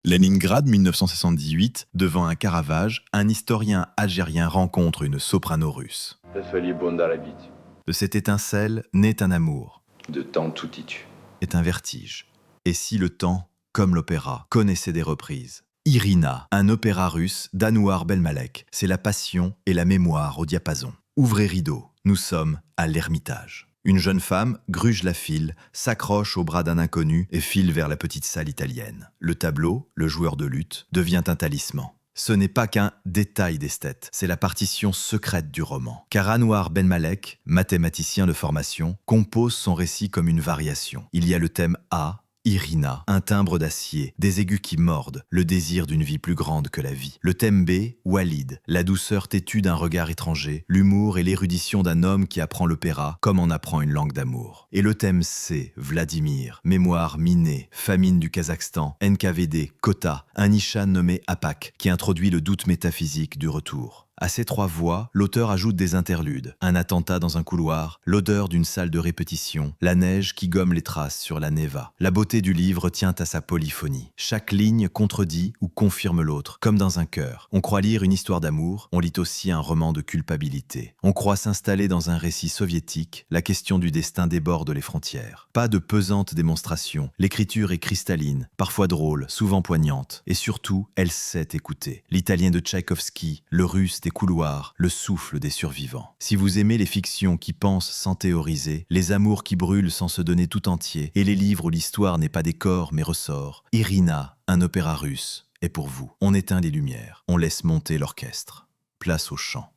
Leningrad 1978, devant un Caravage, un historien algérien rencontre une soprano russe. De cette étincelle naît un amour, De temps tout y tue. est un vertige. Et si le temps, comme l'opéra, connaissait des reprises? Irina, un opéra russe d'Anouar Belmalek, c'est la passion et la mémoire au diapason. Ouvrez rideau, nous sommes à l'Ermitage. Une jeune femme, gruge la file, s'accroche au bras d'un inconnu et file vers la petite salle italienne. Le tableau, le joueur de luth, devient un talisman. Ce n'est pas qu'un détail d'esthète, c'est la partition secrète du roman. Car Anouar Belmalek, mathématicien de formation, compose son récit comme une variation. Il y a le thème A, Irina, un timbre d'acier, des aigus qui mordent, le désir d'une vie plus grande que la vie. Le thème B, Walid, la douceur têtue d'un regard étranger, l'humour et l'érudition d'un homme qui apprend l'opéra comme on apprend une langue d'amour. Et le thème C, Vladimir, mémoire minée, famine du Kazakhstan, NKVD, quota, un Ishan nommé Apak qui introduit le doute métaphysique du retour. À ces trois voix, l'auteur ajoute des interludes. Un attentat dans un couloir, l'odeur d'une salle de répétition, la neige qui gomme les traces sur la Neva. La beauté du livre tient à sa polyphonie. Chaque ligne contredit ou confirme l'autre, comme dans un chœur. On croit lire une histoire d'amour, on lit aussi un roman de culpabilité. On croit s'installer dans un récit soviétique, la question du destin déborde les frontières. Pas de pesante démonstration, l'écriture est cristalline, parfois drôle, souvent poignante, et surtout, elle sait écouter. L'italien de Tchaïkovski, le russe des couloirs, le souffle des survivants. Si vous aimez les fictions qui pensent sans théoriser, les amours qui brûlent sans se donner tout entier, et les livres où l'histoire n'est pas décor mais ressort, Irina, un opéra russe, est pour vous. On éteint les lumières, on laisse monter l'orchestre. Place au chant.